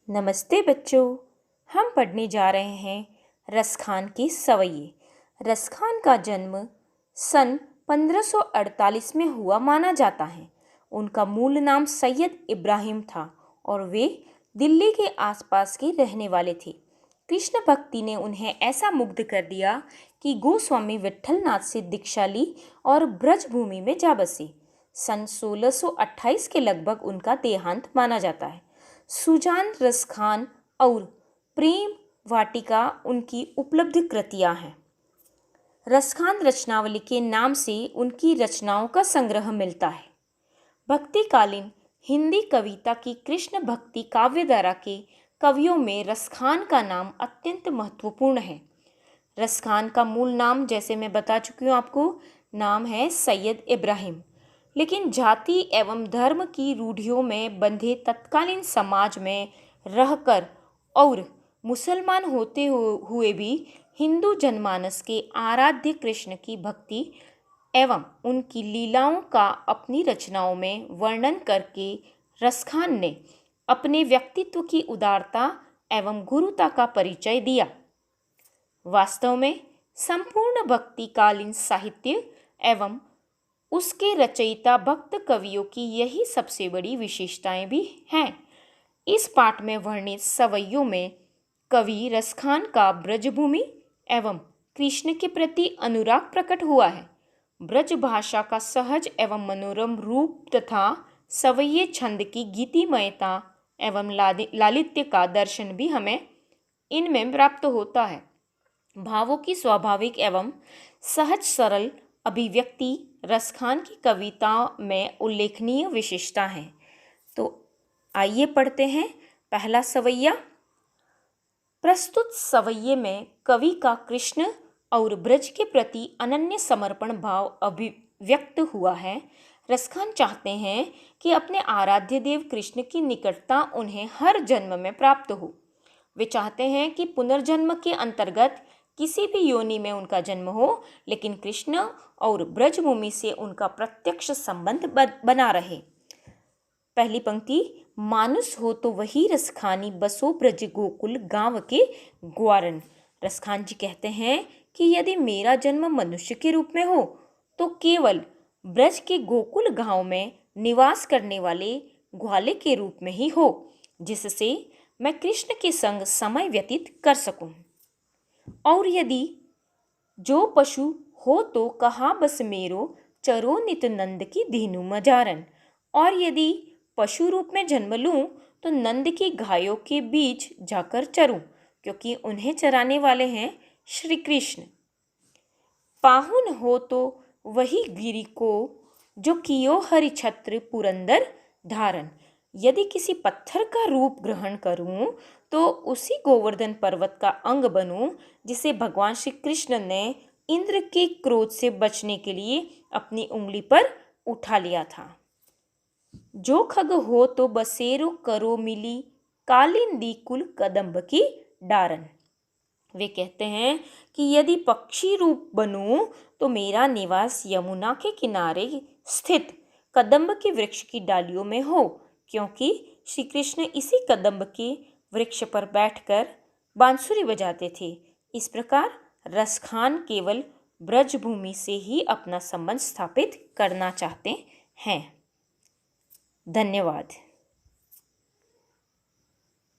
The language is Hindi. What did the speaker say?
नमस्ते बच्चों। हम पढ़ने जा रहे हैं रसखान के सवैये। रसखान का जन्म सन 1548 में हुआ माना जाता है। उनका मूल नाम सैयद इब्राहिम था और वे दिल्ली के आसपास के रहने वाले थे। कृष्ण भक्ति ने उन्हें ऐसा मुग्ध कर दिया कि गोस्वामी विट्ठलनाथ से दीक्षा ली और ब्रजभूमि में जा बसे। सन 1628 के लगभग उनका देहांत माना जाता है। सुजान रसखान और प्रेम वाटिका उनकी उपलब्ध कृतियां हैं। रसखान रचनावली के नाम से उनकी रचनाओं का संग्रह मिलता है। भक्तिकालीन हिंदी कविता की कृष्ण भक्ति काव्यधारा के कवियों में रसखान का नाम अत्यंत महत्वपूर्ण है। रसखान का मूल नाम, जैसे मैं बता चुकी हूँ आपको, नाम है सैयद इब्राहिम, लेकिन जाति एवं धर्म की रूढ़ियों में बंधे तत्कालीन समाज में रहकर और मुसलमान होते हुए भी हिंदू जनमानस के आराध्य कृष्ण की भक्ति एवं उनकी लीलाओं का अपनी रचनाओं में वर्णन करके रसखान ने अपने व्यक्तित्व की उदारता एवं गुरुता का परिचय दिया। वास्तव में संपूर्ण भक्तिकालीन साहित्य एवं उसके रचयिता भक्त कवियों की यही सबसे बड़ी विशेषताएं भी हैं। इस पाठ में वर्णित सवैयों में कवि रसखान का ब्रजभूमि एवं कृष्ण के प्रति अनुराग प्रकट हुआ है। ब्रज भाषा का सहज एवं मनोरम रूप तथा सवैये छंद की गीतिमयता एवं लालित्य का दर्शन भी हमें इनमें प्राप्त होता है। भावों की स्वाभाविक एवं सहज सरल अभिव्यक्ति रसखान की कविता में उल्लेखनीय विशेषता है। तो आइए पढ़ते हैं पहला सवैया। प्रस्तुत सवैये में कवि का कृष्ण और ब्रज के प्रति अनन्य समर्पण भाव अभिव्यक्त हुआ है। रसखान चाहते हैं कि अपने आराध्य देव कृष्ण की निकटता उन्हें हर जन्म में प्राप्त हो। वे चाहते हैं कि पुनर्जन्म के अंतर्गत किसी भी योनि में उनका जन्म हो, लेकिन कृष्ण और ब्रजभूमि से उनका प्रत्यक्ष संबंध बना रहे। पहली पंक्ति, मानुष हो तो वही रसखानी, बसो ब्रज गोकुल गांव के ग्वारन। रसखान जी कहते हैं कि यदि मेरा जन्म मनुष्य के रूप में हो तो केवल ब्रज के गोकुल गांव में निवास करने वाले ग्वाले के रूप में ही हो, जिससे मैं कृष्ण के संग समय व्यतीत कर सकूं। और यदि जो पशु हो तो कहा बस मेरो, चरो नित नंद की दीनु मजारन। और यदि पशु रूप में जन्म लूं तो नंद की गायों के बीच जाकर चरूं, क्योंकि उन्हें चराने वाले हैं श्री कृष्ण। पाहुन हो तो वही गिरि को, जो कियो हरि छत्र पुरंदर धारण। यदि किसी पत्थर का रूप ग्रहण करूं तो उसी गोवर्धन पर्वत का अंग बनूं, जिसे भगवान श्री कृष्ण ने इंद्र के क्रोध से बचने के लिए अपनी उंगली पर उठा लिया था। जो खग हो तो बसेरो करो मिली, कालिंदी कुल कदम्ब की डारन। वे कहते हैं कि यदि पक्षी रूप बनूं तो मेरा निवास यमुना के किनारे स्थित कदम्ब के वृक्ष की डालियों में हो, क्योंकि श्री कृष्ण इसी कदम्ब के वृक्ष पर बैठकर बांसुरी बजाते थे। इस प्रकार रसखान केवल ब्रजभूमि से ही अपना संबंध स्थापित करना चाहते हैं। धन्यवाद।